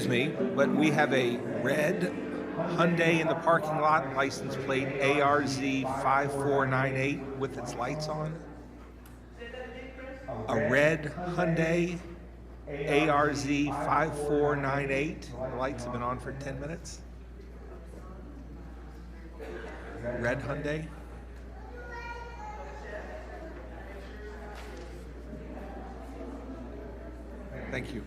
excuse me, but we have a red Hyundai in the parking lot, license plate ARZ5498 with its lights on. A red Hyundai ARZ5498. The lights have been on for 10 minutes. Red Hyundai. Thank you.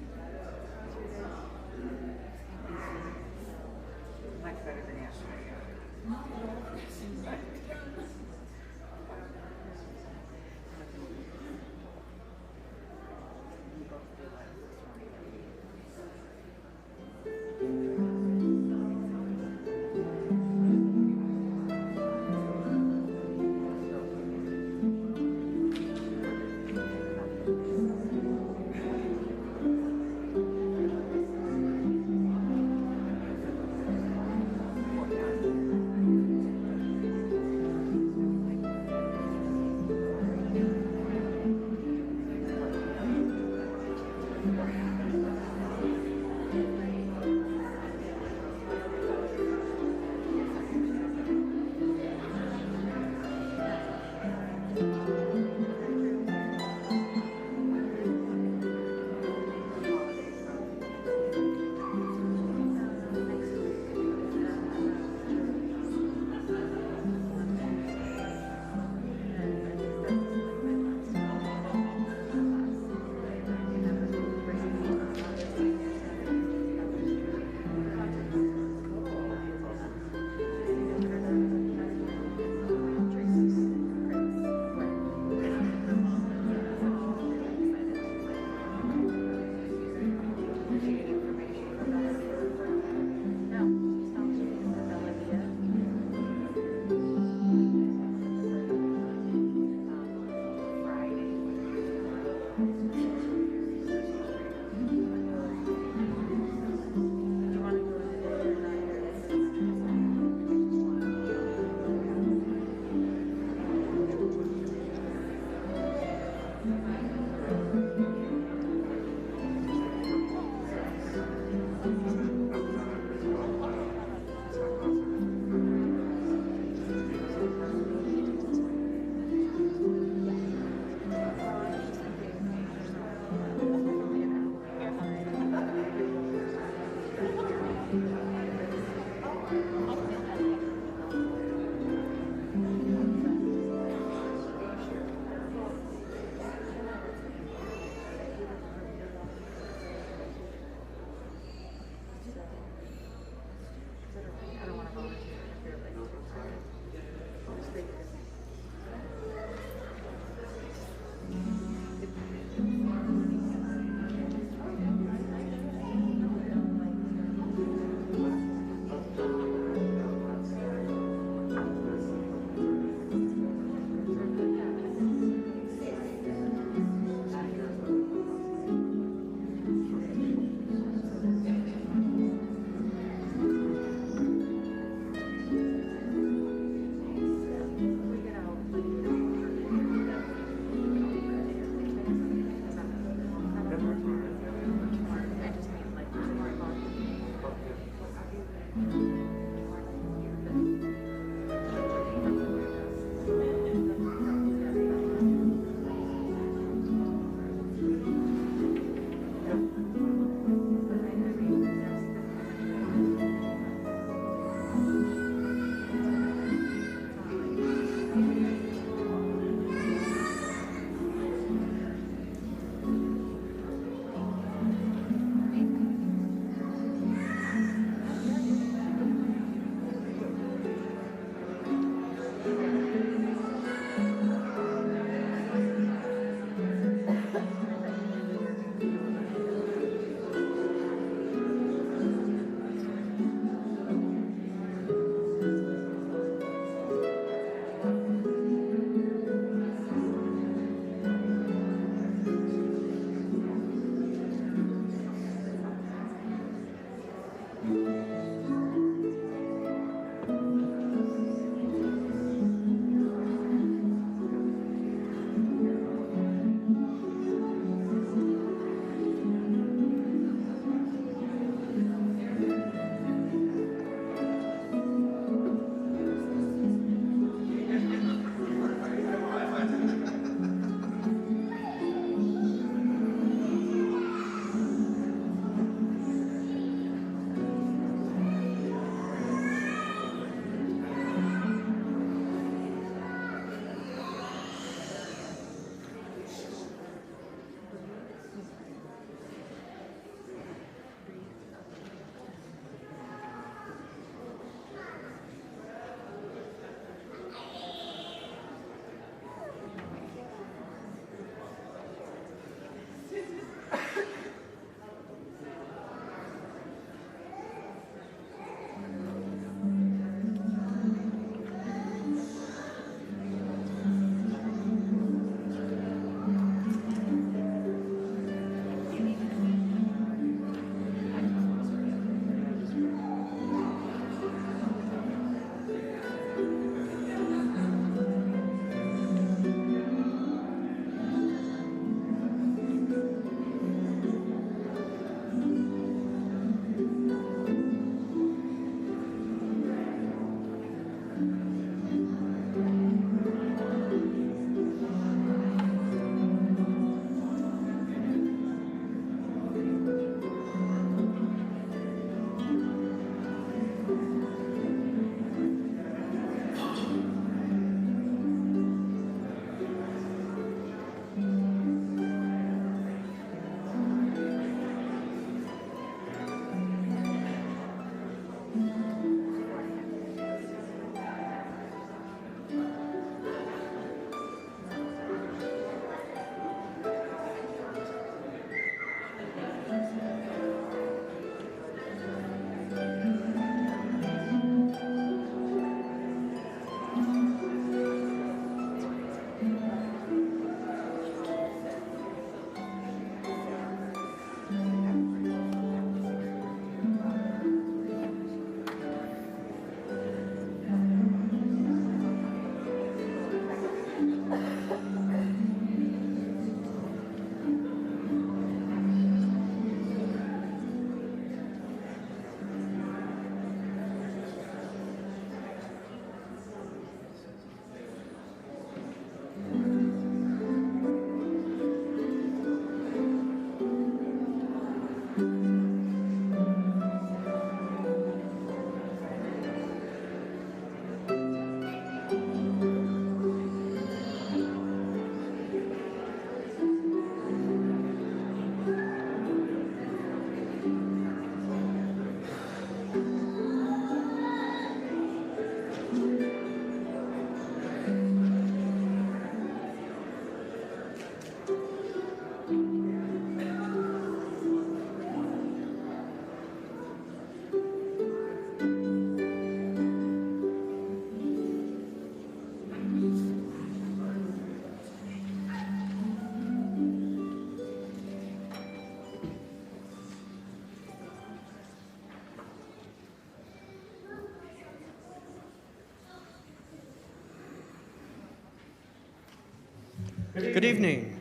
Good evening.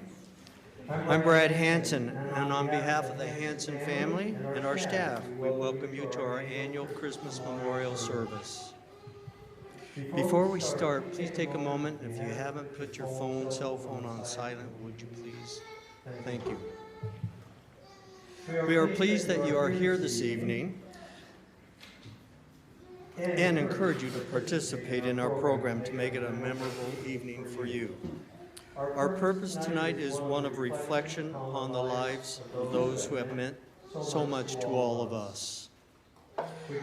I'm Brad Hansen, and on behalf of the Hansen family and our staff, we welcome you to our annual Christmas Memorial Service. Before we start, please take a moment. If you haven't put your cell phone on silent, would you please? Thank you. We are pleased that you are here this evening and encourage you to participate in our program to make it a memorable evening for you. Our purpose tonight is one of reflection on the lives of those who have meant so much to all of us.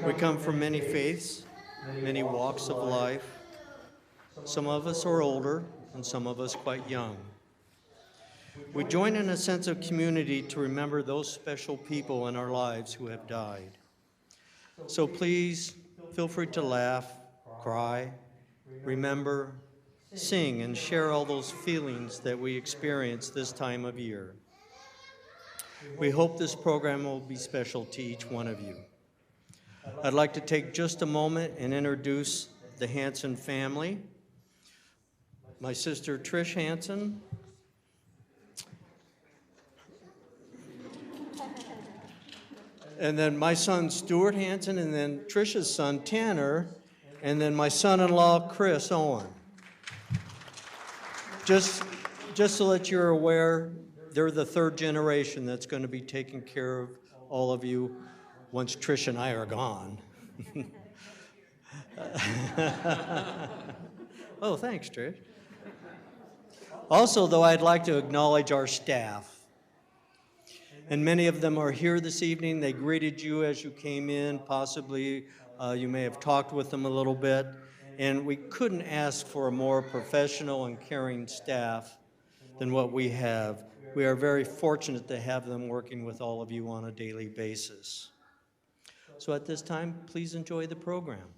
We come from many faiths, many walks of life. Some of us are older and some of us quite young. We join in a sense of community to remember those special people in our lives who have died. So please feel free to laugh, cry, remember, sing, and share all those feelings that we experience this time of year. We hope this program will be special to each one of you. I'd like to take just a moment and introduce the Hansen family. My sister Trish Hansen, and then my son Stuart Hansen, and then Trish's son Tanner, and then my son-in-law Chris Owen. Just to let you aware, they're the third generation that's going to be taking care of all of you once Trish and I are gone. Oh, thanks, Trish. Also, though, I'd like to acknowledge our staff. And many of them are here this evening. They greeted you as you came in. Possibly you may have talked with them a little bit. And we couldn't ask for a more professional and caring staff than what we have. We are very fortunate to have them working with all of you on a daily basis. So at this time, please enjoy the program.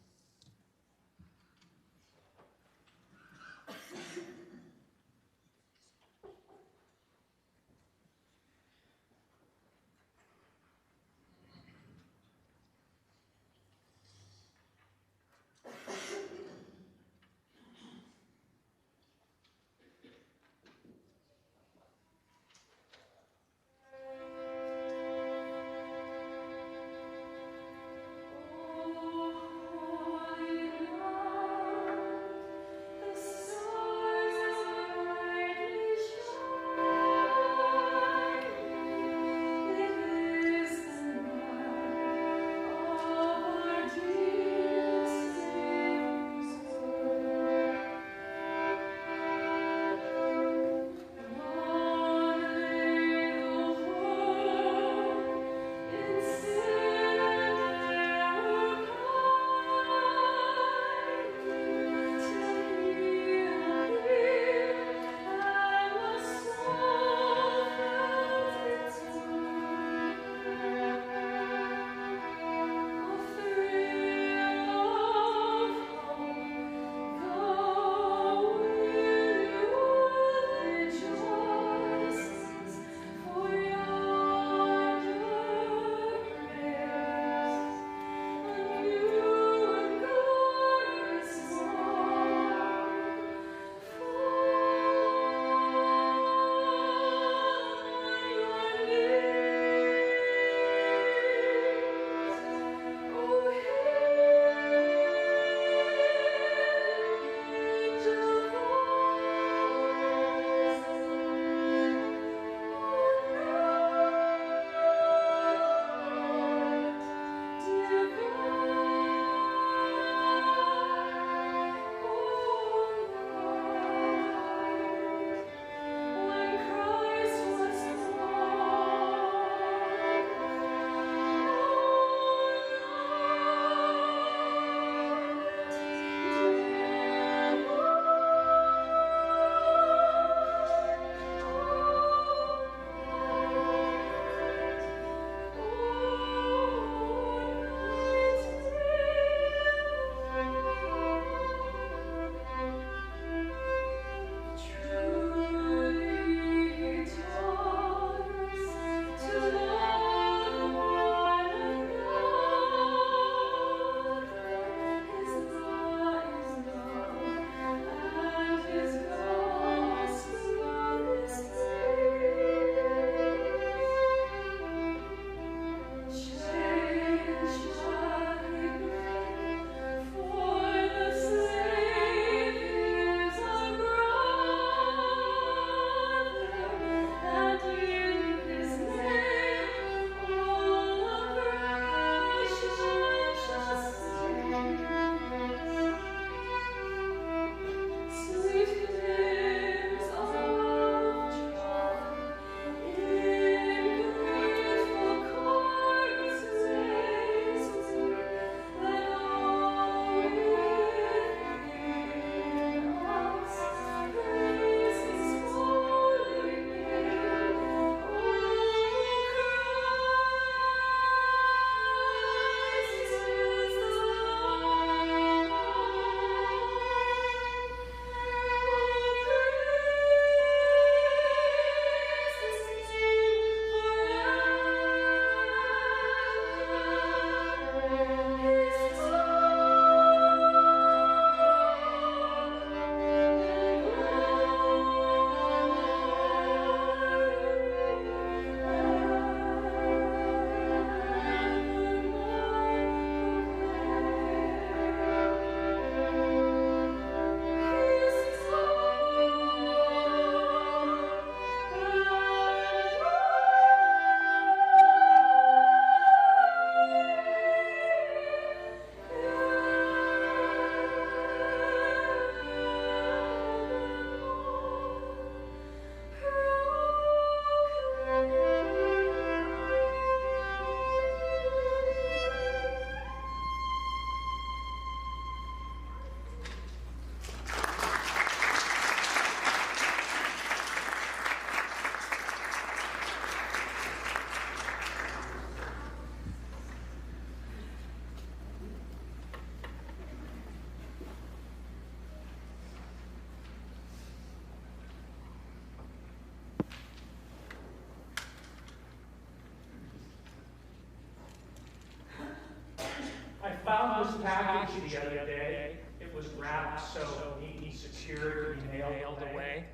found this package the other day. It was wrapped so neat and secure to be mailed away.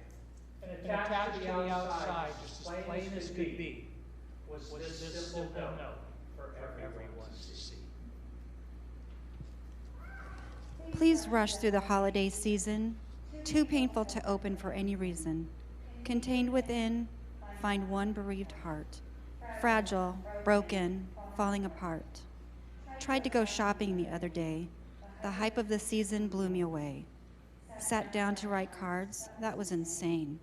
And attached to the outside, just as plain as could be, was this simple note for everyone to see. Please rush through the holiday season, too painful to open for any reason. Contained within, find one bereaved heart, fragile, broken, falling apart. Tried to go shopping the other day. The hype of the season blew me away. Sat down to write cards, that was insane.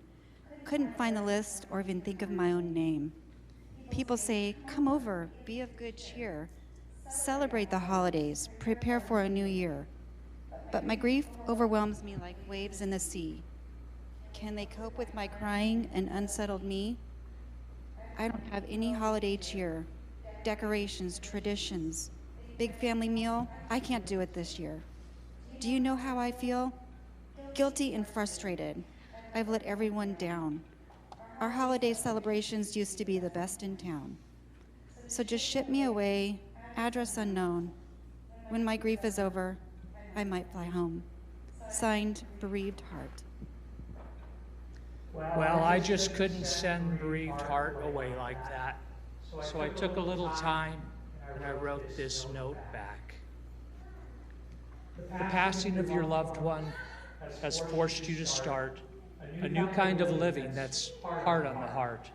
Couldn't find the list or even think of my own name. People say, come over, be of good cheer. Celebrate the holidays, prepare for a new year. But my grief overwhelms me like waves in the sea. Can they cope with my crying and unsettled me? I don't have any holiday cheer, decorations, traditions, big family meal. I can't do it this year. Do you know how I feel? Guilty and frustrated. I've let everyone down. Our holiday celebrations used to be the best in town. So just ship me away, address unknown. When my grief is over, I might fly home. Signed, Bereaved Heart. Well, I just couldn't send Bereaved Heart away like that. So I took a little time and I wrote this note back. The passing of your loved one has forced you to start a new kind of living that's hard on the heart.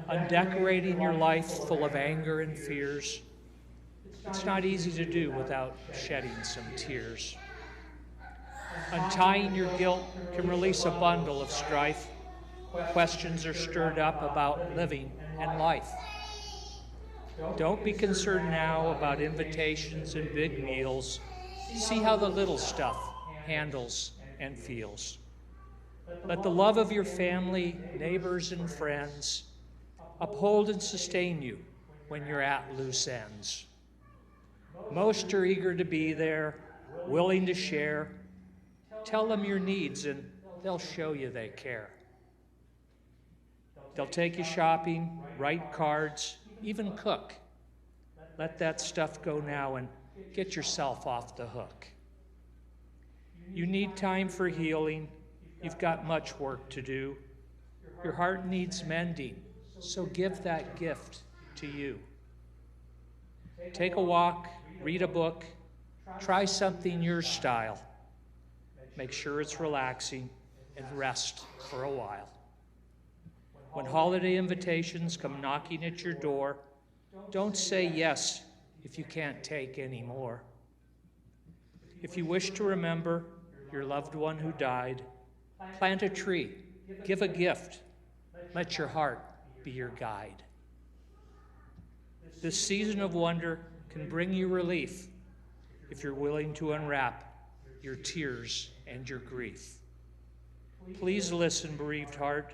Undecorating your life full of anger and fears. It's not easy to do without shedding some tears. Untying your guilt can release a bundle of strife. Questions are stirred up about living and life. Don't be concerned now about invitations and big meals. See how the little stuff handles and feels. Let the love of your family, neighbors, and friends uphold and sustain you when you're at loose ends. Most are eager to be there, willing to share. Tell them your needs and they'll show you they care. They'll take you shopping, write cards, even cook. Let that stuff go now and get yourself off the hook. You need time for healing. You've got much work to do. Your heart needs mending, so give that gift to you. Take a walk, read a book, try something your style. Make sure it's relaxing and rest for a while. When holiday invitations come knocking at your door, don't say yes if you can't take any more. If you wish to remember your loved one who died, plant a tree, give a gift, let your heart be your guide. This season of wonder can bring you relief if you're willing to unwrap your tears and your grief. Please listen, bereaved heart.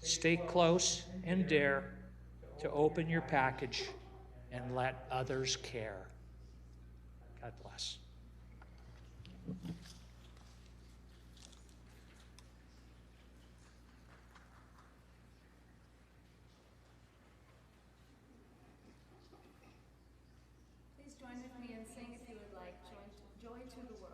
Stay close and dare to open your package and let others care. God bless. Please join with me and sing if you would like, Joy to the World.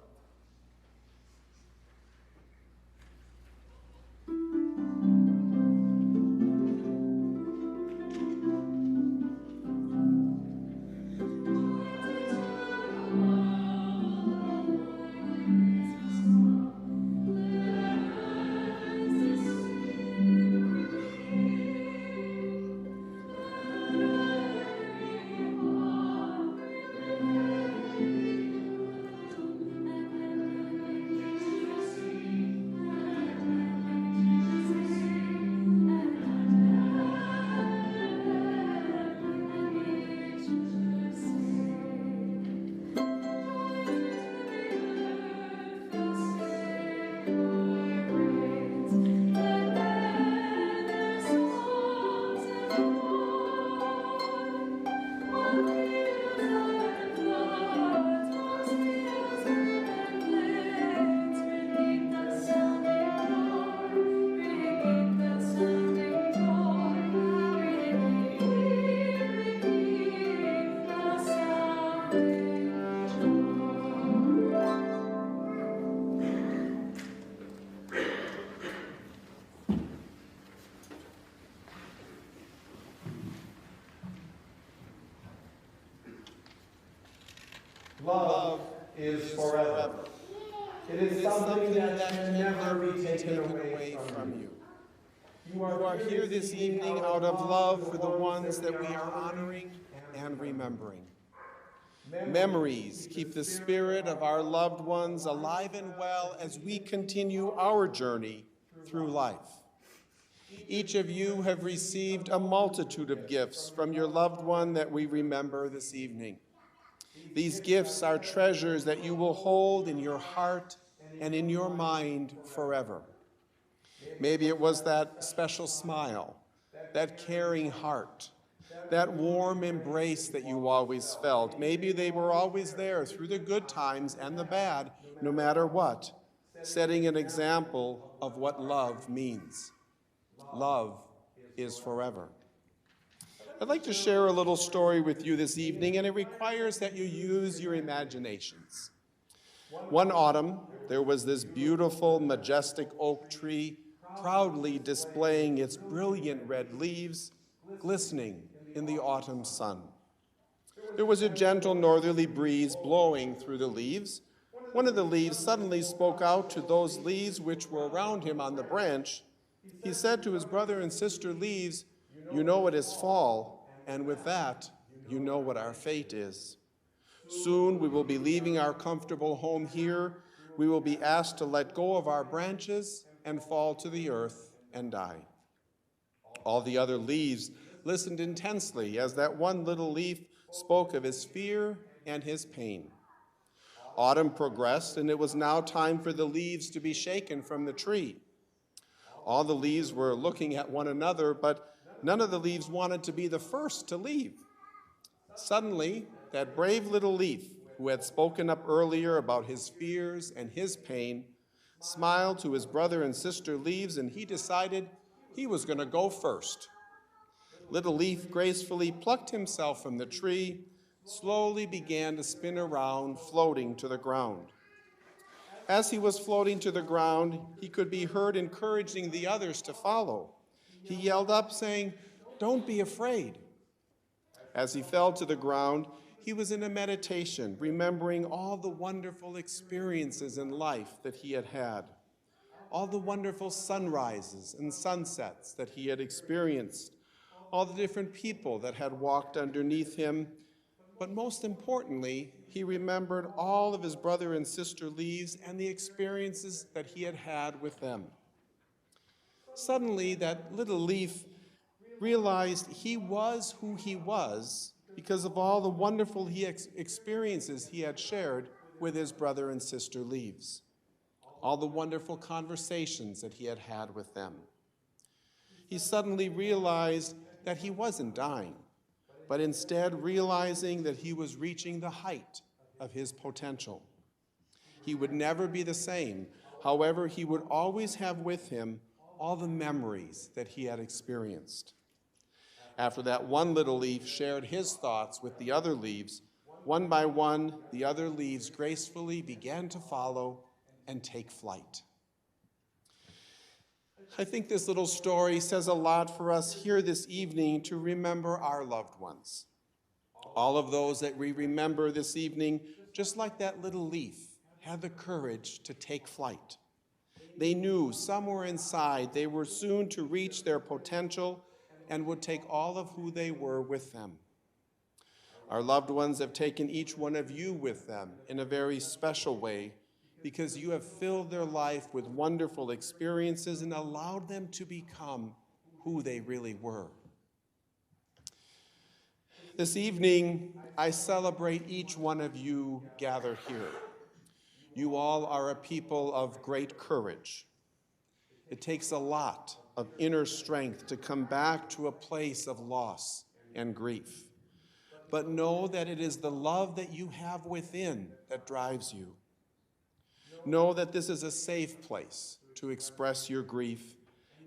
Love is forever. It is something that can never be taken away from you. You are here this evening out of love for the ones that we are honoring and remembering. Memories keep the spirit of our loved ones alive and well as we continue our journey through life. Each of you have received a multitude of gifts from your loved one that we remember this evening. These gifts are treasures that you will hold in your heart and in your mind forever. Maybe it was that special smile, that caring heart, that warm embrace that you always felt. Maybe they were always there through the good times and the bad, no matter what, setting an example of what love means. Love is forever. I'd like to share a little story with you this evening, and it requires that you use your imaginations. One autumn, there was this beautiful, majestic oak tree proudly displaying its brilliant red leaves, glistening in the autumn sun. There was a gentle northerly breeze blowing through the leaves. One of the leaves suddenly spoke out to those leaves which were around him on the branch. He said to his brother and sister leaves, "You know it is fall, and with that, you know what our fate is. Soon we will be leaving our comfortable home here. We will be asked to let go of our branches and fall to the earth and die." All the other leaves listened intensely as that one little leaf spoke of his fear and his pain. Autumn progressed, and it was now time for the leaves to be shaken from the tree. All the leaves were looking at one another, but none of the leaves wanted to be the first to leave. Suddenly, that brave little leaf, who had spoken up earlier about his fears and his pain, smiled to his brother and sister leaves, and he decided he was going to go first. Little Leaf gracefully plucked himself from the tree, slowly began to spin around, floating to the ground. As he was floating to the ground, he could be heard encouraging the others to follow. He yelled up, saying, "Don't be afraid." As he fell to the ground, he was in a meditation, remembering all the wonderful experiences in life that he had had, all the wonderful sunrises and sunsets that he had experienced, all the different people that had walked underneath him, but most importantly, he remembered all of his brother and sister leaves and the experiences that he had had with them. Suddenly, that little leaf realized he was who he was because of all the wonderful experiences he had shared with his brother and sister leaves, all the wonderful conversations that he had had with them. He suddenly realized that he wasn't dying, but instead realizing that he was reaching the height of his potential. He would never be the same. However, he would always have with him all the memories that he had experienced. After that one little leaf shared his thoughts with the other leaves, one by one, the other leaves gracefully began to follow and take flight. I think this little story says a lot for us here this evening to remember our loved ones. All of those that we remember this evening, just like that little leaf, had the courage to take flight. They knew somewhere inside they were soon to reach their potential and would take all of who they were with them. Our loved ones have taken each one of you with them in a very special way, because you have filled their life with wonderful experiences and allowed them to become who they really were. This evening, I celebrate each one of you gathered here. You all are a people of great courage. It takes a lot of inner strength to come back to a place of loss and grief. But know that it is the love that you have within that drives you. Know that this is a safe place to express your grief,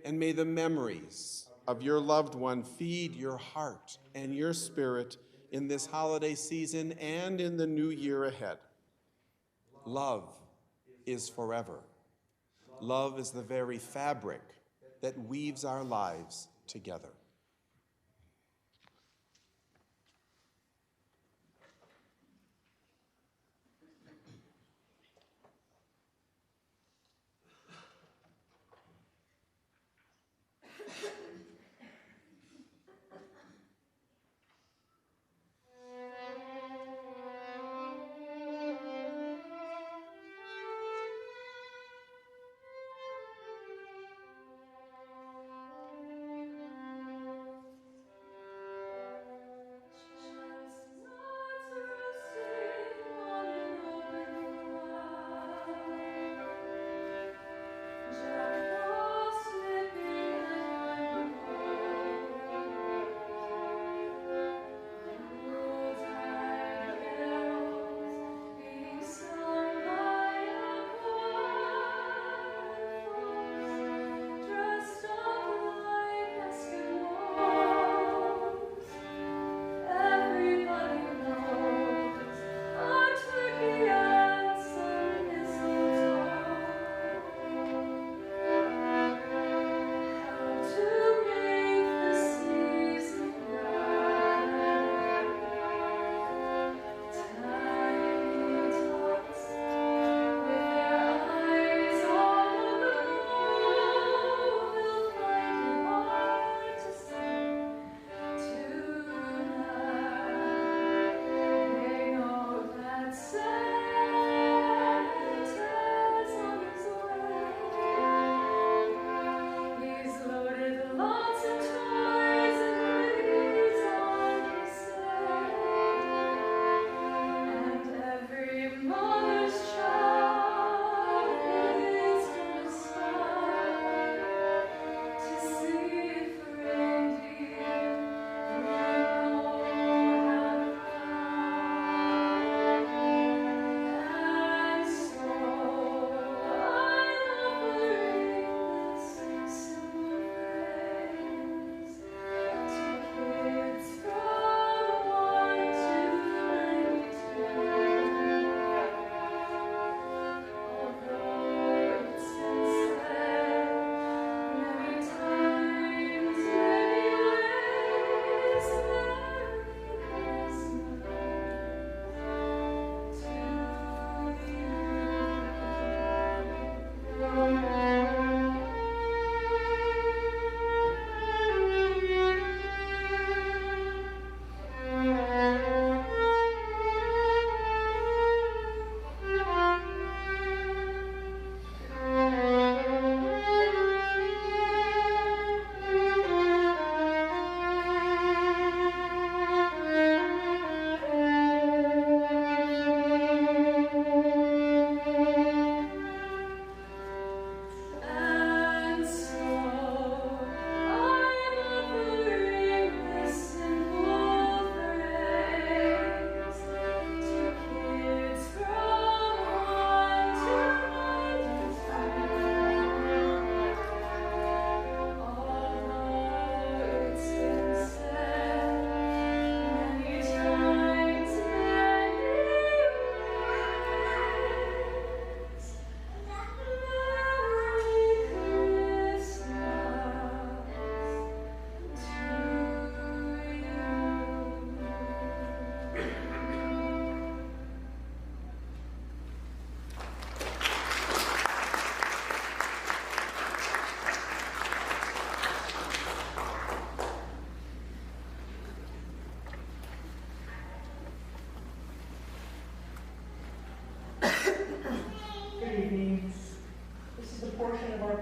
and may the memories of your loved one feed your heart and your spirit in this holiday season and in the new year ahead. Love is forever. Love is the very fabric that weaves our lives together.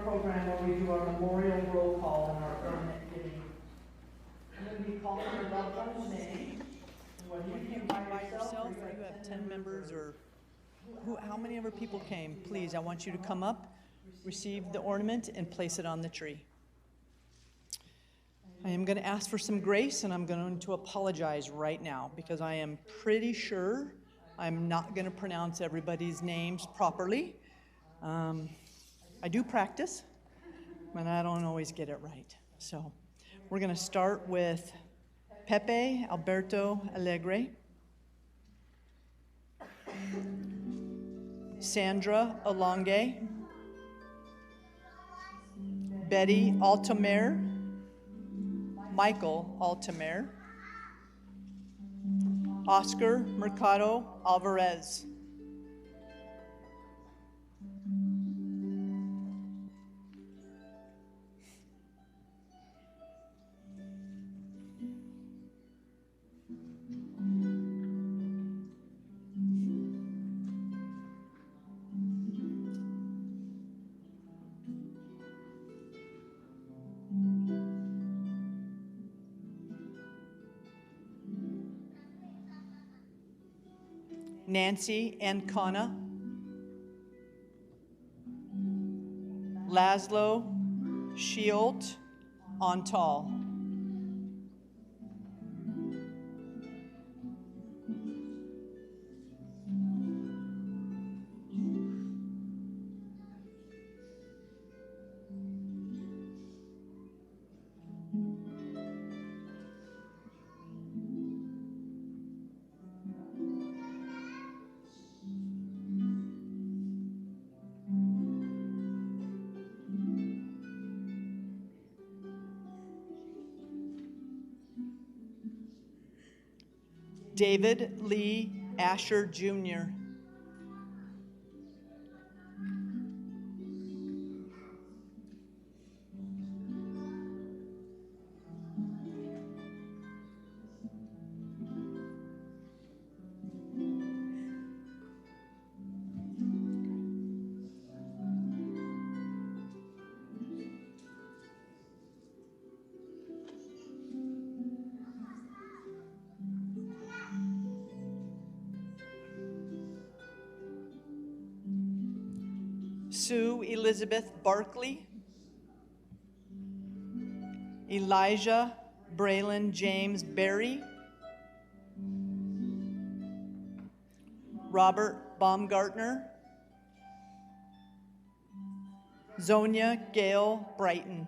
program where we do our memorial roll call and our ornament giving. I'm going to be calling your loved one's name. And whether you came by yourself or you have 10 members or how many of our people came, please, I want you to come up, receive the ornament, and place it on the tree. I am going to ask for some grace, and I'm going to apologize right now because I am pretty sure I'm not going to pronounce everybody's names properly. I do practice, but I don't always get it right. So we're going to start with Pepe Alberto Alegre, Sandra Alonge, Betty Altamer, Michael Altamer, Oscar Mercado Alvarez, Nancy Ancona, Laszlo Shiolt Ontal, David Lee Asher Jr., Sue Elizabeth Barkley, Elijah Braylon James Berry, Robert Baumgartner, Zonia Gail Brighton,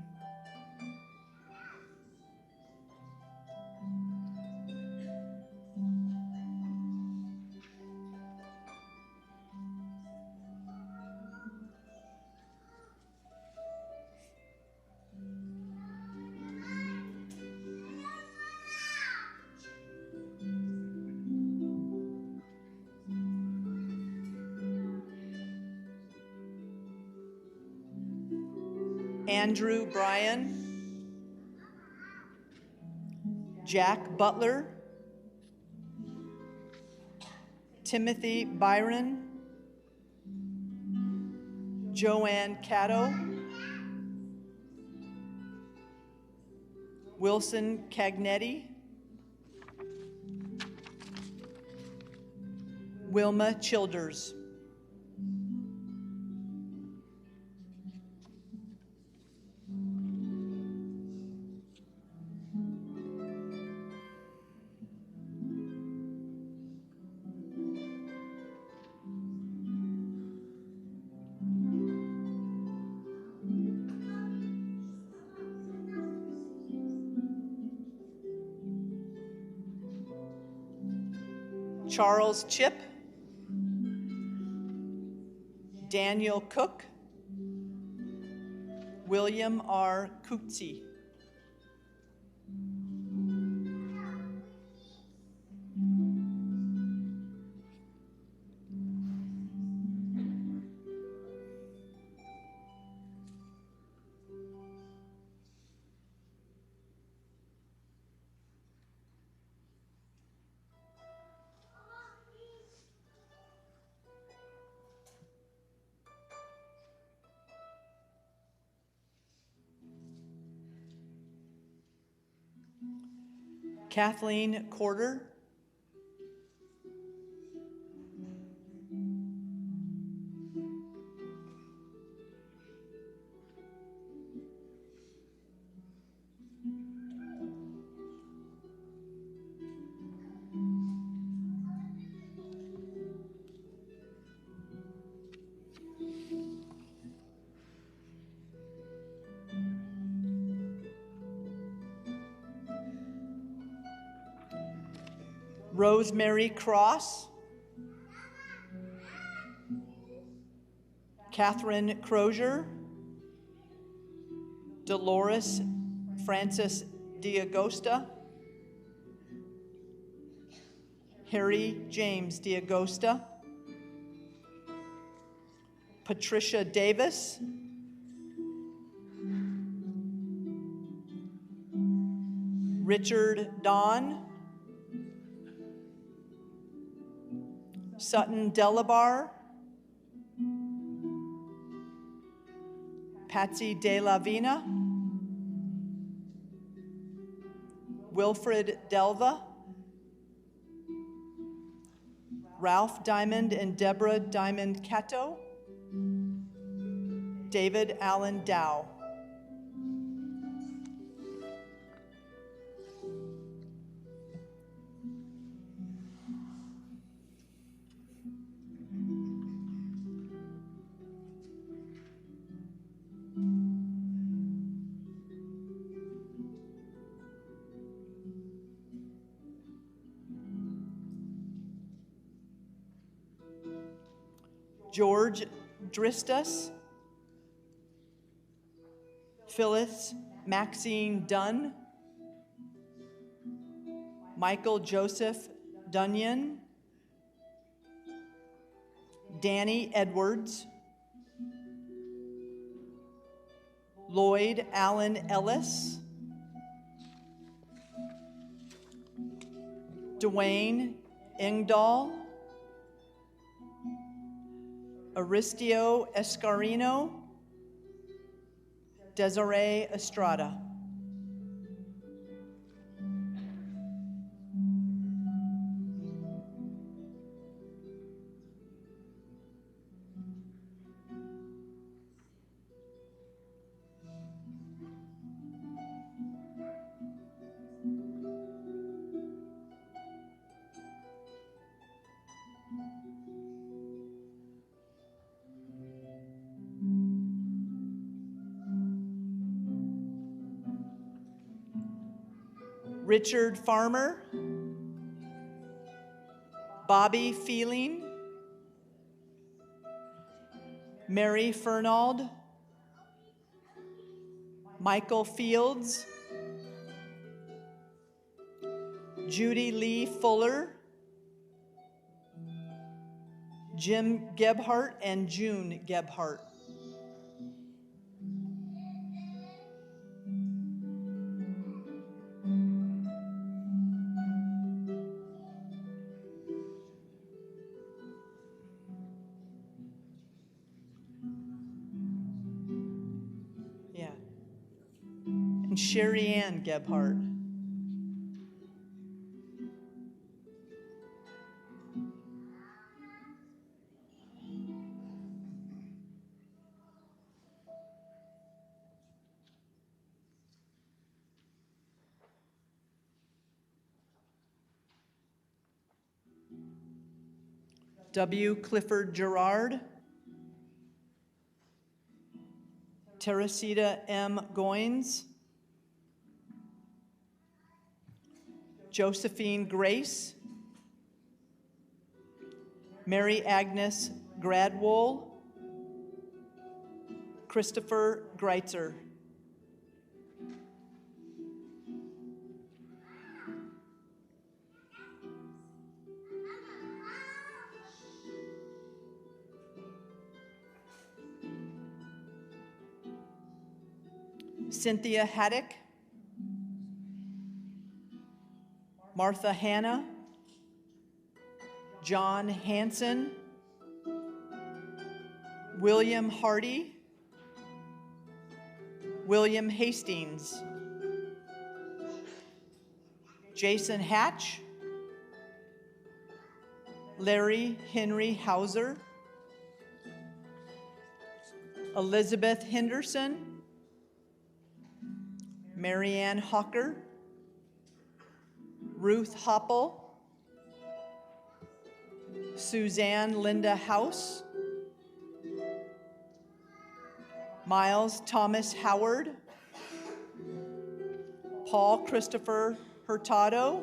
Andrew Bryan, Jack Butler, Timothy Byron, Joanne Caddo, Wilson Cagnetti, Wilma Childers. Charles Chip, Daniel Cook, William R. Coetzee. Kathleen Corder, Rosemary Cross, Catherine Crozier, Dolores Francis D'Agosta, Harry James D'Agosta, Patricia Davis, Richard Don, Sutton Delabar, Patsy De La Vina, Wilfred Delva, Ralph Diamond and Deborah Diamond Cato, David Allen Dow. George Dristus, Phyllis Maxine Dunn, Michael Joseph Dunyan, Danny Edwards, Lloyd Allen Ellis, Dwayne Engdahl, Aristio Escarino, Desiree Estrada. Richard Farmer, Bobby Feeling, Mary Fernald, Michael Fields, Judy Lee Fuller, Jim Gebhardt, and June Gebhardt. Yeah. And Sherry Ann Gebhardt. W. Clifford Gerard, Teresita M. Goins, Josephine Grace, Mary Agnes Gradwool, Christopher Greitzer. Cynthia Haddock, Martha Hanna, John Hansen, William Hardy, William Hastings, Jason Hatch, Larry Henry Hauser, Elizabeth Henderson, Marianne Hawker, Ruth Hopple, Suzanne Linda House, Miles Thomas Howard, Paul Christopher Hurtado,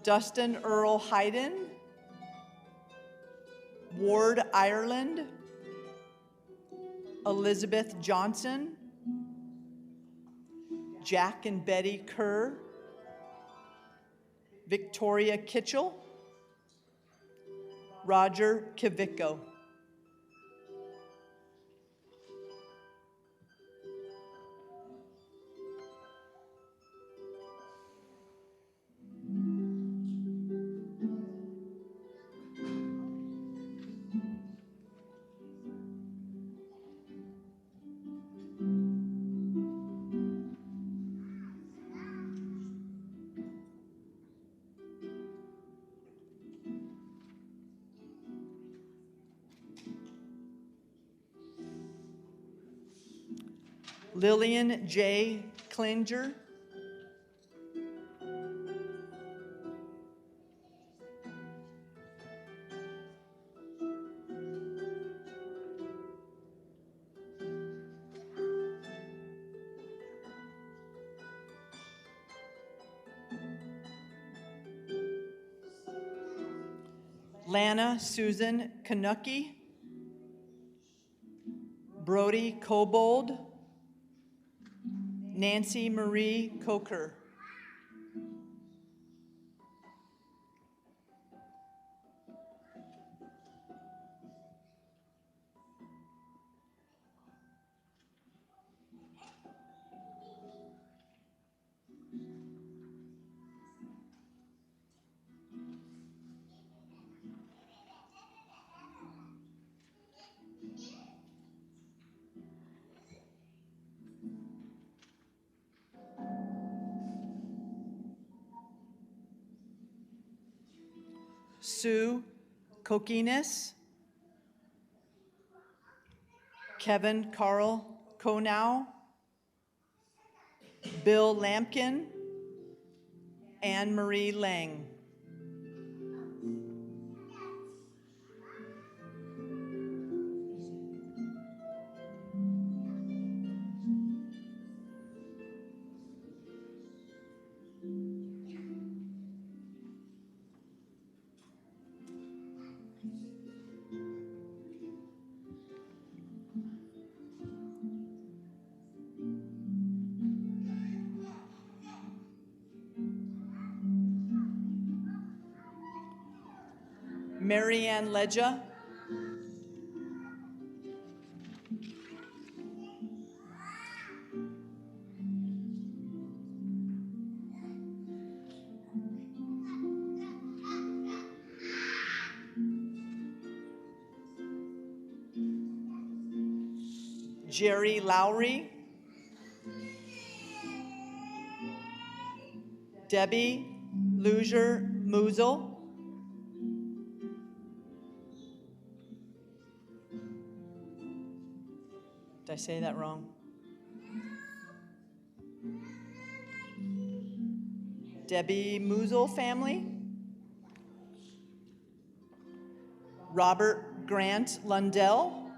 Dustin Earl Hayden, Ward Ireland, Elizabeth Johnson, Jack and Betty Kerr, Victoria Kitchell, Roger Kivicko. Lillian J. Klinger, Lana Susan Kanucky, Brody Kobold, Nancy Marie Coker. Sue Kokinis, Kevin Carl Konow, Bill Lampkin, Anne Marie Lang. Marianne Leja, Jerry Lowry, Debbie Luger Musil, did I say that wrong? Debbie Musil family, Robert Grant Lundell,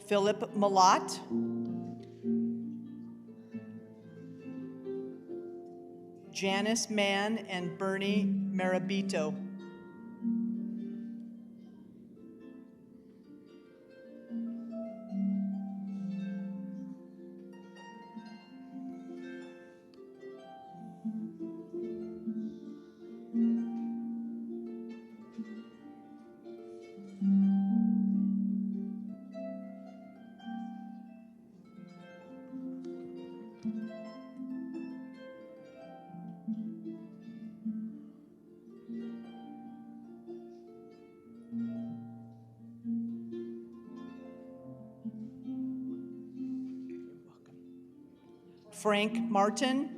Philip Malott, Janice Mann and Bernie Marabito. Frank Martin,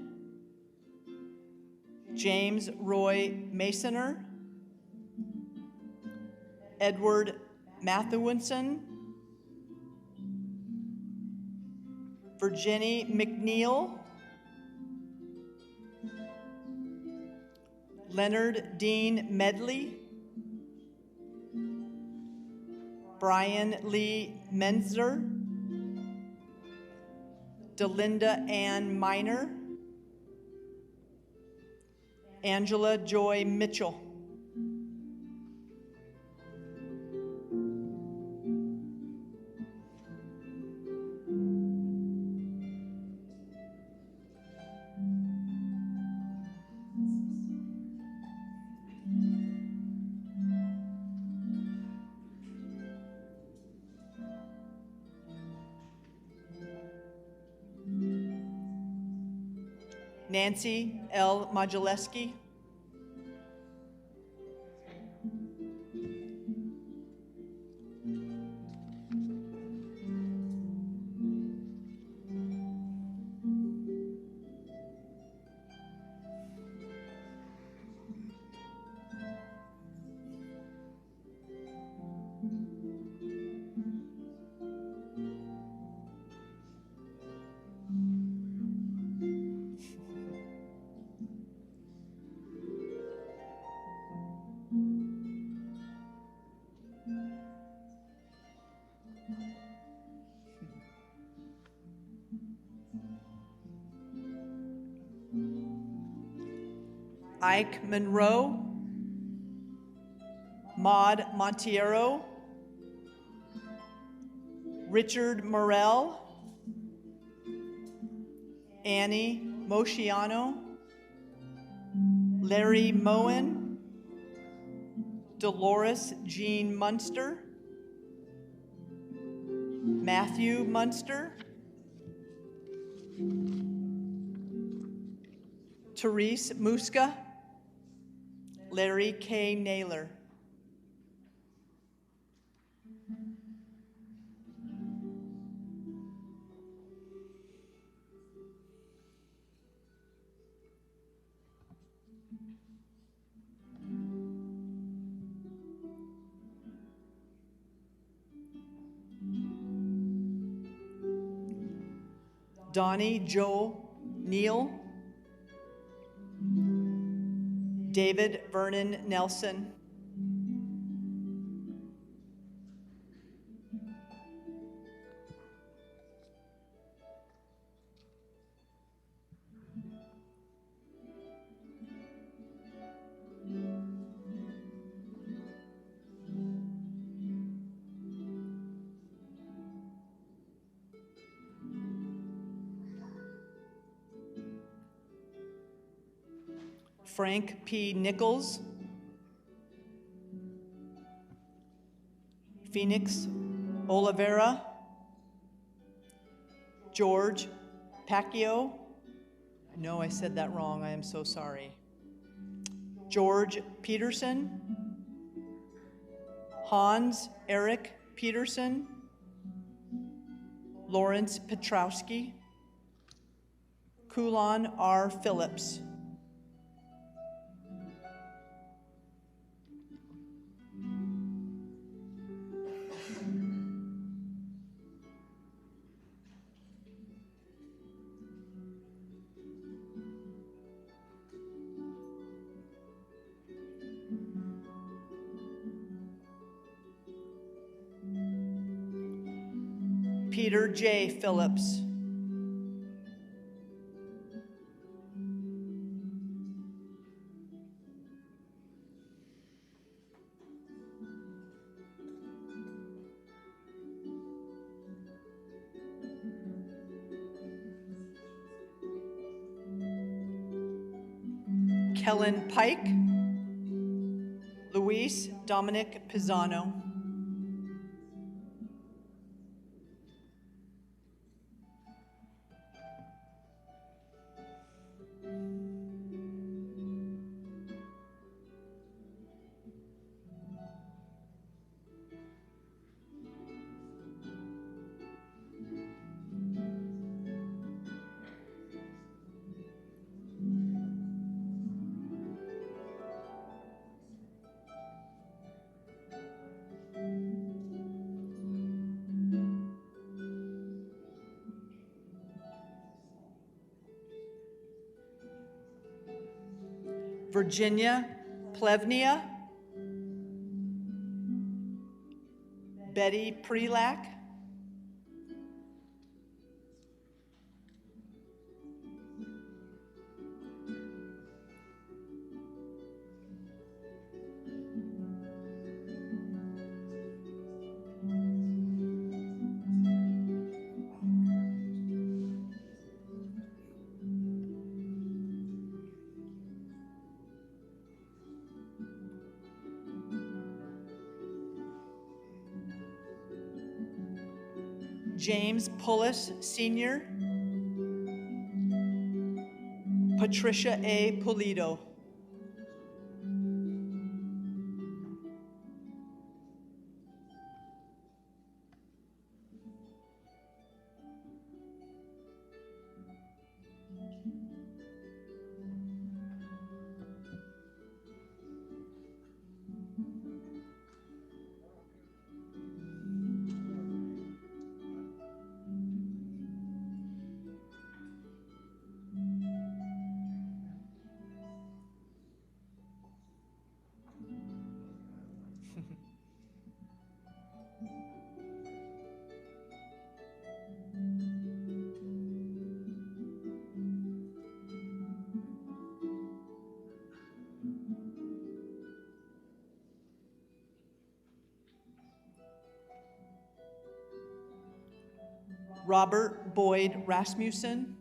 James Roy Masoner, Edward Mathewinson, Virginie McNeil, Leonard Dean Medley, Brian Lee Menzer, Delinda Ann Miner, Angela Joy Mitchell. Nancy L. Modulewski, Ike Monroe, Maud Montiero, Richard Morell, Annie Mosciano, Larry Moen, Dolores Jean Munster, Matthew Munster, Therese Muska, Larry K. Naylor. Donnie Joe Neal, David Vernon Nelson, Frank P. Nichols, Phoenix Oliveira, George Pacquiao. No, I said that wrong. I am so sorry. George Peterson, Hans Eric Peterson, Lawrence Petrowski, Kulon R. Phillips. Peter J. Phillips. Kellen Pike, Luis Dominic Pisano. Virginia Plevnia, Betty Prelak, James Pullis Sr., Patricia A. Pulido. Robert Boyd Rasmussen,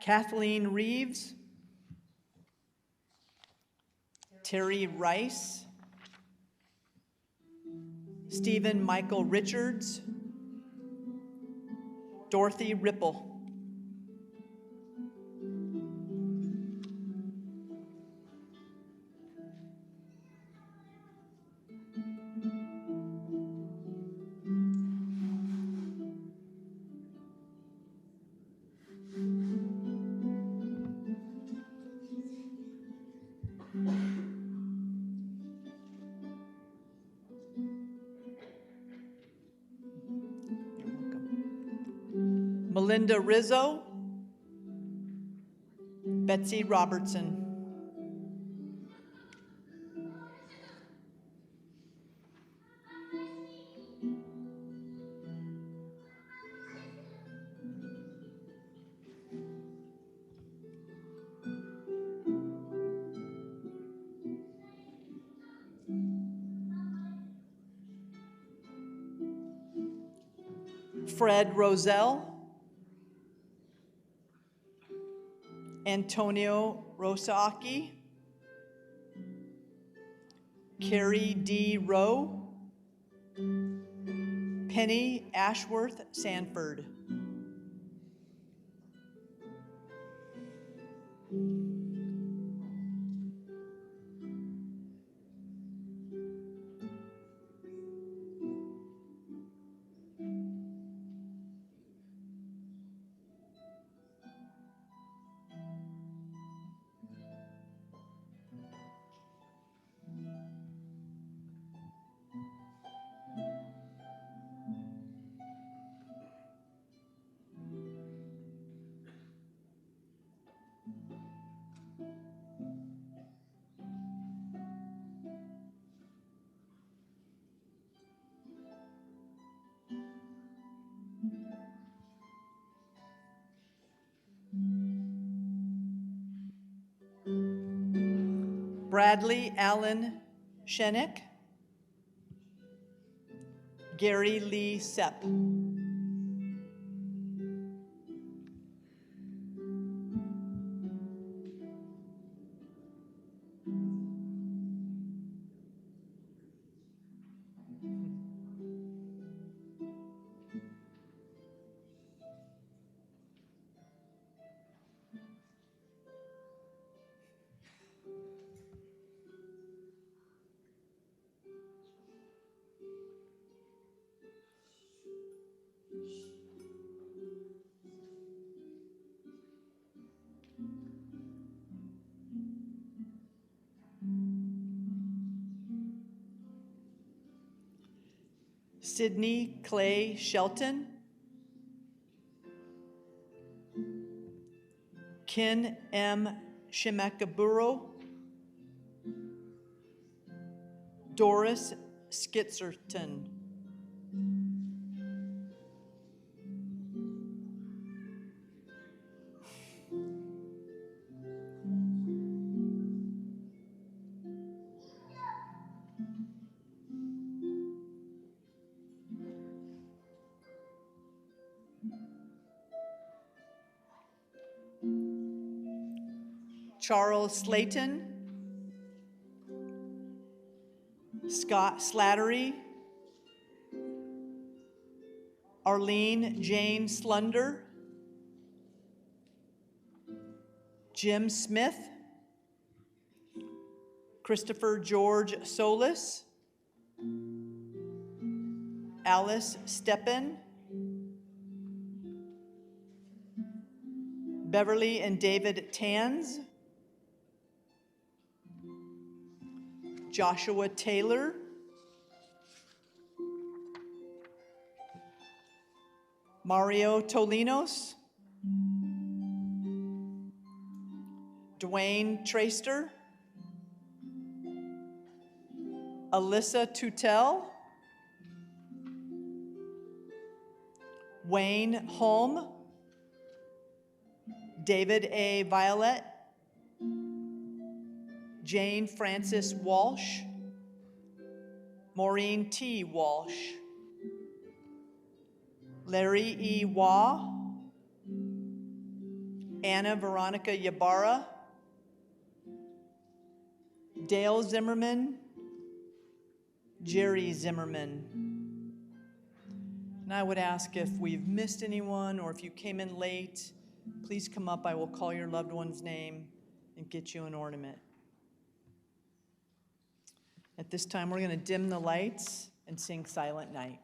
Kathleen Reeves, Terry Rice, Stephen Michael Richards, Dorothy Ripple. Melinda Rizzo, Betsy Robertson. Fred Roselle, Antonio Rosaki, Carrie D. Rowe, Penny Ashworth Sanford. Bradley Allen Shenick, Gary Lee Sepp. Sydney Clay Shelton, Ken M. Shimekaburo, Doris Skitzerton, Charles Slayton, Scott Slattery, Arlene Jane Slunder, Jim Smith, Christopher George Solis, Alice Steppen, Beverly and David Tanz, Joshua Taylor, Mario Tolinos, Dwayne Traster, Alyssa Tutel, Wayne Holm, David A. Violet, Jane Frances Walsh, Maureen T. Walsh, Larry E. Waugh, Anna Veronica Yabara, Dale Zimmerman, Jerry Zimmerman. And I would ask if we've missed anyone or if you came in late, please come up. I will call your loved one's name and get you an ornament. At this time, we're going to dim the lights and sing Silent Night.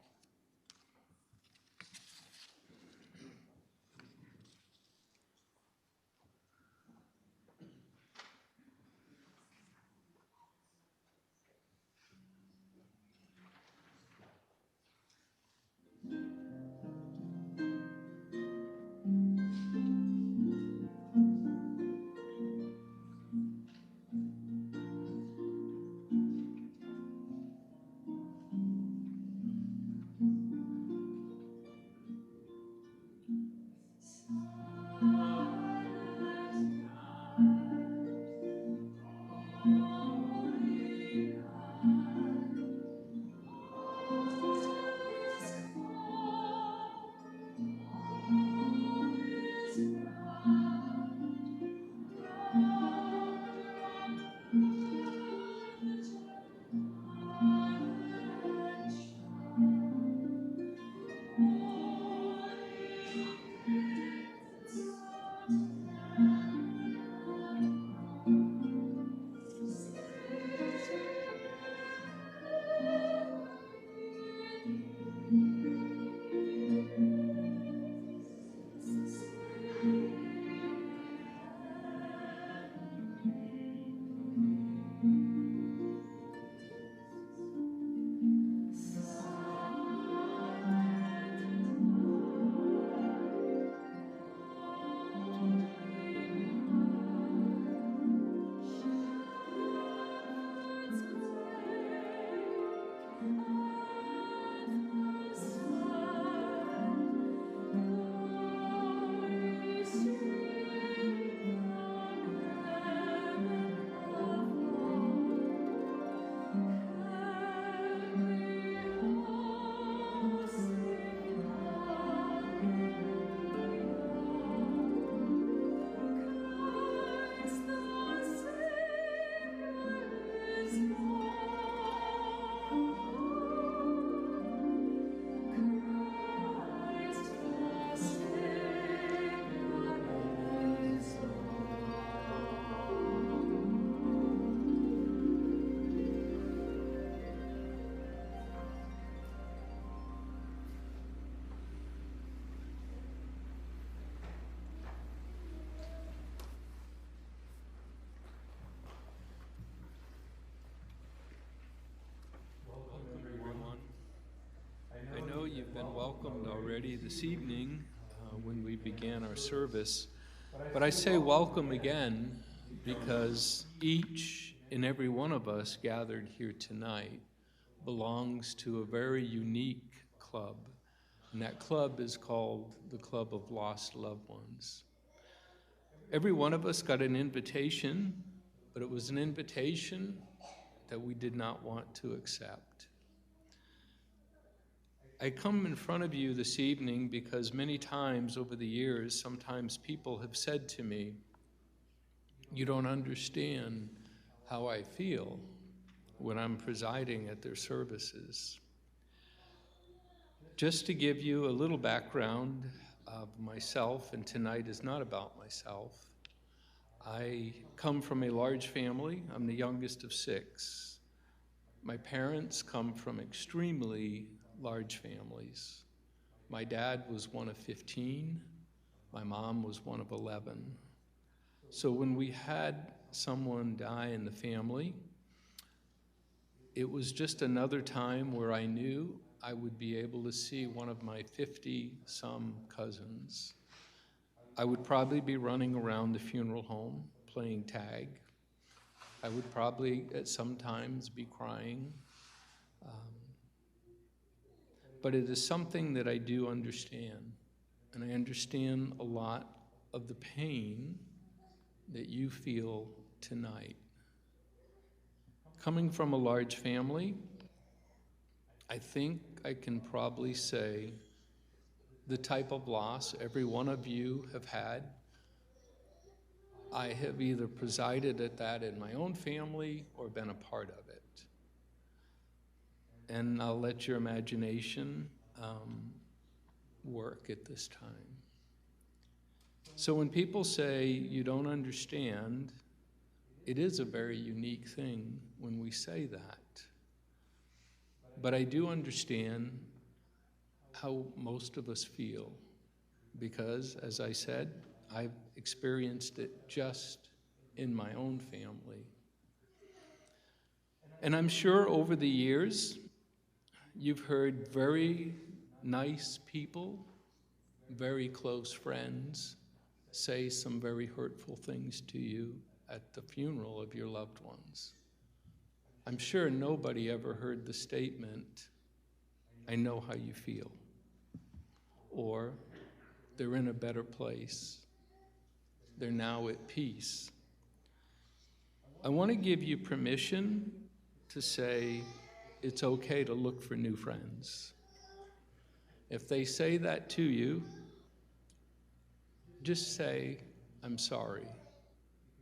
welcomed already this evening when we began our service. But I say welcome again because each and every one of us gathered here tonight belongs to a very unique club. And that club is called the Club of Lost Loved Ones. Every one of us got an invitation, but it was an invitation that we did not want to accept. I come in front of you this evening because many times over the years, sometimes people have said to me, "You don't understand how I feel when I'm presiding at their services." Just to give you a little background of myself, and tonight is not about myself, I come from a large family. I'm the youngest of 6. My parents come from extremely large families. My dad was one of 15. My mom was one of 11. So when we had someone die in the family, it was just another time where I knew I would be able to see one of my 50-some cousins. I would probably be running around the funeral home playing tag. I would probably at some times be crying. But it is something that I do understand, and I understand a lot of the pain that you feel tonight. Coming from a large family, I think I can probably say the type of loss every one of you have had. I have either presided at that in my own family or been a part of it. And I'll let your imagination work at this time. So when people say you don't understand, it is a very unique thing when we say that. But I do understand how most of us feel because, as I said, I've experienced it just in my own family. And I'm sure over the years, you've heard very nice people, very close friends, say some very hurtful things to you at the funeral of your loved ones. I'm sure nobody ever heard the statement, "I know how you feel," or "They're in a better place. They're now at peace." I want to give you permission to say it's okay to look for new friends. If they say that to you, just say, "I'm sorry,"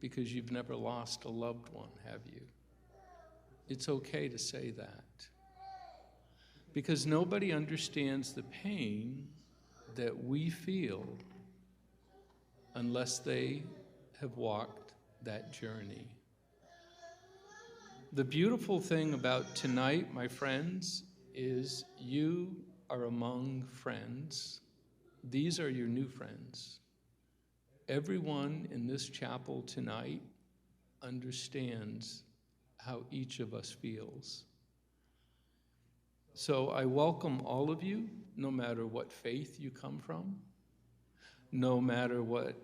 because you've never lost a loved one, have you? It's okay to say that. Because nobody understands the pain that we feel unless they have walked that journey. The beautiful thing about tonight, my friends, is you are among friends. These are your new friends. Everyone in this chapel tonight understands how each of us feels. So I welcome all of you, no matter what faith you come from, no matter what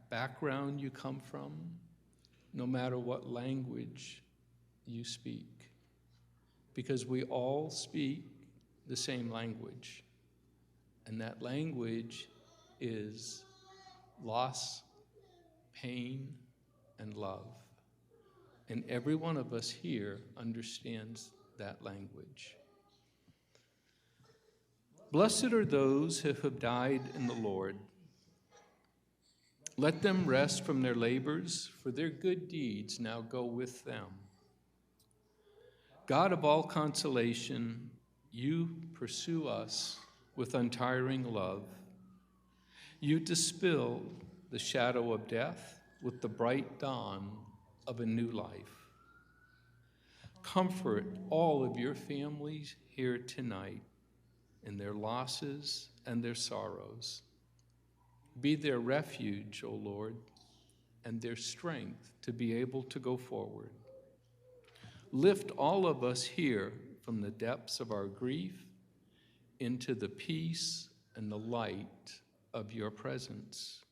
background you come from, no matter what language you speak, because we all speak the same language, and that language is loss, pain, and love. And every one of us here understands that language. Blessed are those who have died in the Lord. Let them rest from their labors, for their good deeds now go with them. God of all consolation, you pursue us with untiring love. You dispel the shadow of death with the bright dawn of a new life. Comfort all of your families here tonight in their losses and their sorrows. Be their refuge, O Lord, and their strength to be able to go forward. Lift all of us here from the depths of our grief into the peace and the light of your presence.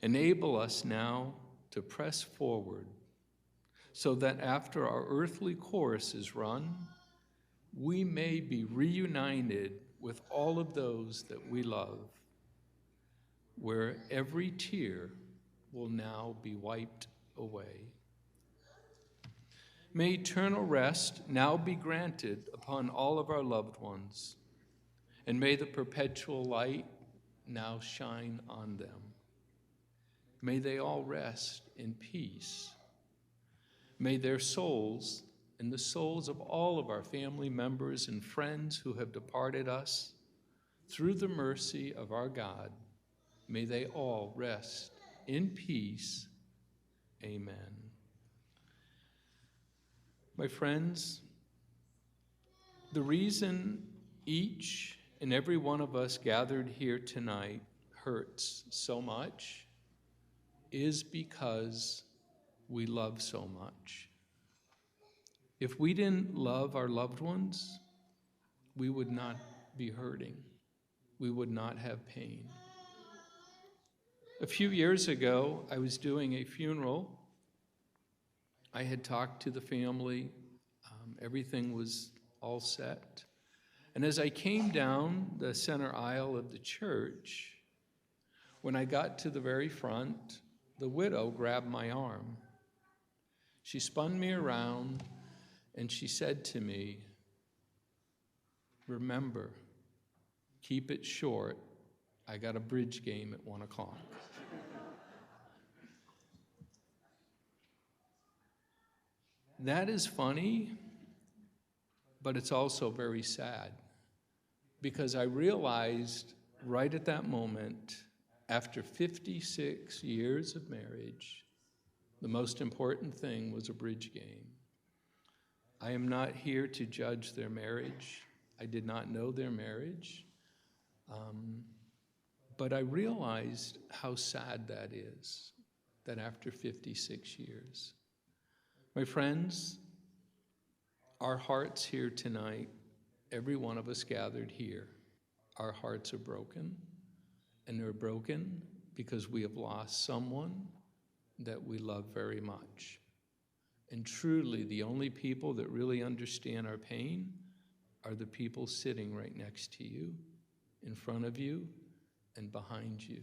Enable us now to press forward so that after our earthly course is run, we may be reunited with all of those that we love, where every tear will now be wiped away. May eternal rest now be granted upon all of our loved ones, and may the perpetual light now shine on them. May they all rest in peace. May their souls and the souls of all of our family members and friends who have departed us, through the mercy of our God, may they all rest in peace. Amen. My friends, the reason each and every one of us gathered here tonight hurts so much is because we love so much. If we didn't love our loved ones, we would not be hurting. We would not have pain. A few years ago, I was doing a funeral. I had talked to the family. Everything was all set. And as I came down the center aisle of the church, when I got to the very front, the widow grabbed my arm. She spun me around and she said to me, "Remember, keep it short. I got a bridge game at 1 o'clock." That is funny, but it's also very sad, because I realized right at that moment, after 56 years of marriage, the most important thing was a bridge game. I am not here to judge their marriage. I did not know their marriage. But I realized how sad that is, that after 56 years. My friends, our hearts here tonight, every one of us gathered here, our hearts are broken, and they're broken because we have lost someone that we love very much. And truly, the only people that really understand our pain are the people sitting right next to you, in front of you, and behind you.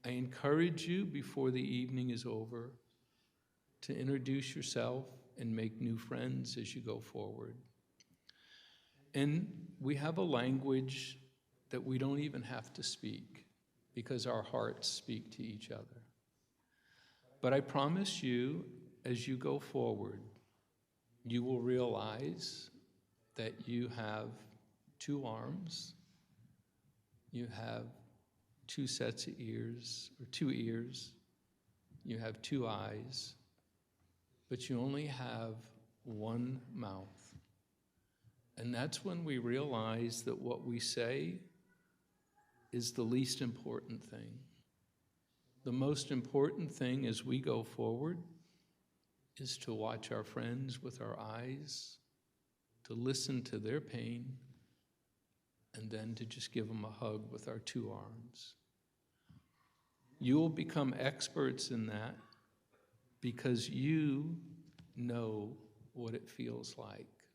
I encourage you, before the evening is over, to introduce yourself and make new friends as you go forward. And we have a language that we don't even have to speak, because our hearts speak to each other. But I promise you, as you go forward, you will realize that you have 2 arms, you have 2 sets of ears, or 2 ears, you have 2 eyes, but you only have 1 mouth. And that's when we realize that what we say is the least important thing. The most important thing as we go forward is to watch our friends with our eyes, to listen to their pain, and then to just give them a hug with our 2 arms. You will become experts in that because you know what it feels like.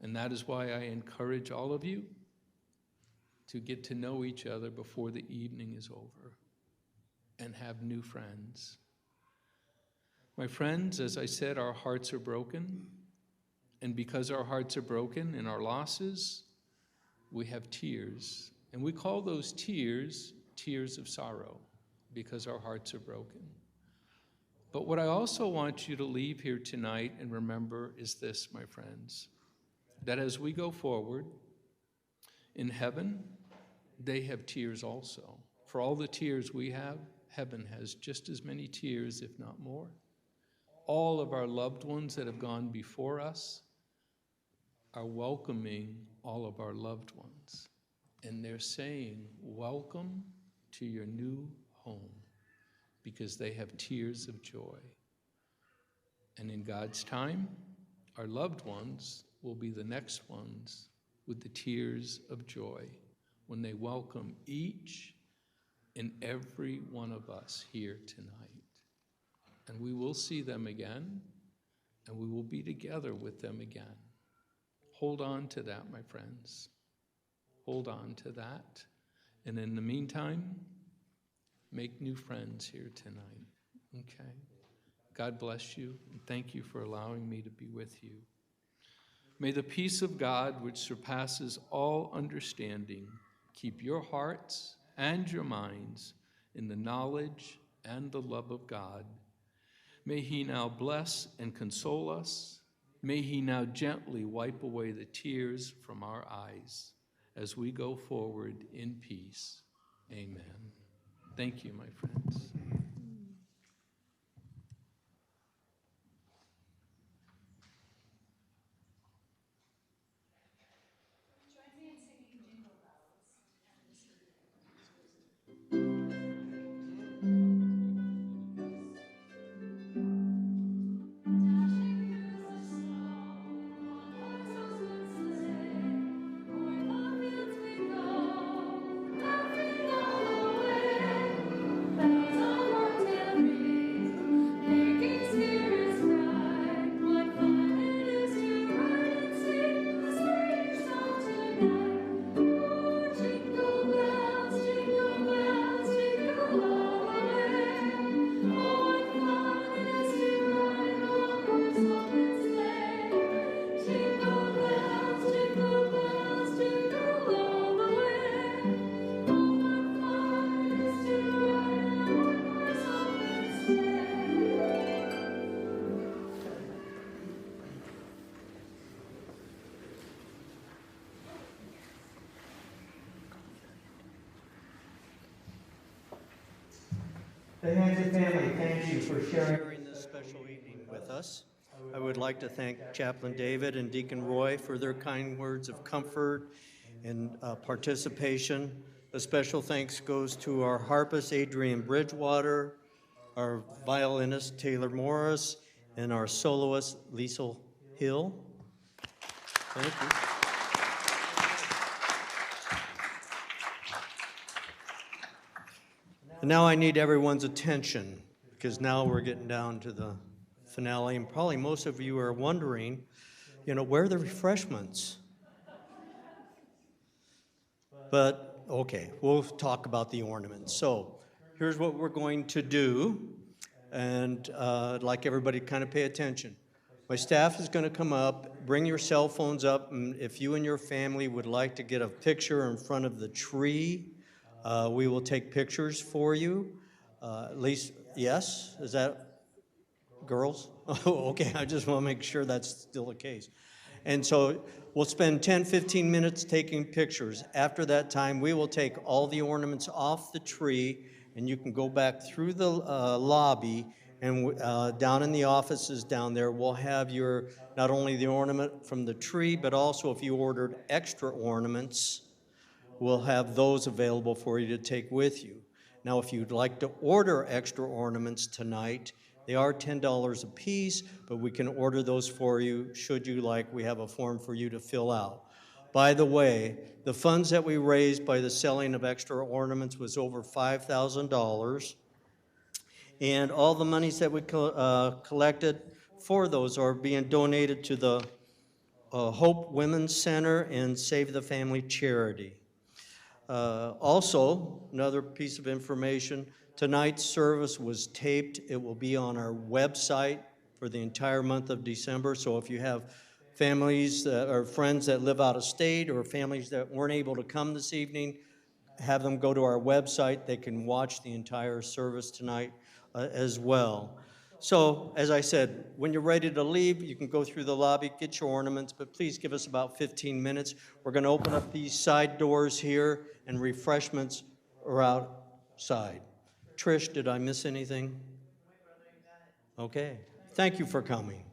And that is why I encourage all of you to get to know each other before the evening is over and have new friends. My friends, as I said, our hearts are broken. And because our hearts are broken in our losses, we have tears. And we call those tears tears of sorrow, because our hearts are broken. But what I also want you to leave here tonight and remember is this, my friends, that as we go forward, in heaven, they have tears also. For all the tears we have, heaven has just as many tears, if not more. All of our loved ones that have gone before us are welcoming all of our loved ones. And they're saying, welcome to your new home, because they have tears of joy. And in God's time, our loved ones will be the next ones with the tears of joy when they welcome each and every one of us here tonight. And we will see them again, and we will be together with them again. Hold on to that, my friends. Hold on to that. And in the meantime, make new friends here tonight, okay? God bless you, and thank you for allowing me to be with you. May the peace of God, which surpasses all understanding, keep your hearts and your minds in the knowledge and the love of God. May he now bless and console us. May he now gently wipe away the tears from our eyes as we go forward in peace. Amen. Thank you, my friends. The Hansen family, thank you for sharing this special evening with us. I would like to thank Chaplain David and Deacon Roy for their kind words of comfort and participation. A special thanks goes to our harpist, Adrian Bridgewater, our violinist, Taylor Morris, and our soloist, Liesl Hill. Thank you. And now I need everyone's attention, because now we're getting down to the finale, and probably most of you are wondering, where are the refreshments? But, okay, we'll talk about the ornaments. So, here's what we're going to do, and I'd like everybody to kind of pay attention. My staff is going to come up, bring your cell phones up, and if you and your family would like to get a picture in front of the tree, we will take pictures for you. At least, yes? Is that girls? Oh, okay, I just want to make sure that's still the case. And so we'll spend 10, 15 minutes taking pictures. After that time, we will take all the ornaments off the tree, and you can go back through the lobby, and down in the offices down there, we'll have your, not only the ornament from the tree, but also if you ordered extra ornaments, we'll have those available for you to take with you. Now, if you'd like to order extra ornaments tonight, they are $10 a piece, but we can order those for you should you like. We have a form for you to fill out. By the way, the funds that we raised by the selling of extra ornaments was over $5,000, and all the monies that we collected for those are being donated to the Hope Women's Center and Save the Family Charity. Also, another piece of information, tonight's service was taped. It will be on our website for the entire month of December. So if you have families or friends that live out of state or families that weren't able to come this evening, have them go to our website. They can watch the entire service tonight as well. So, as I said, when you're ready to leave, you can go through the lobby, get your ornaments, but please give us about 15 minutes. We're going to open up these side doors here, and refreshments are outside. Trish, did I miss anything? Okay. Thank you for coming.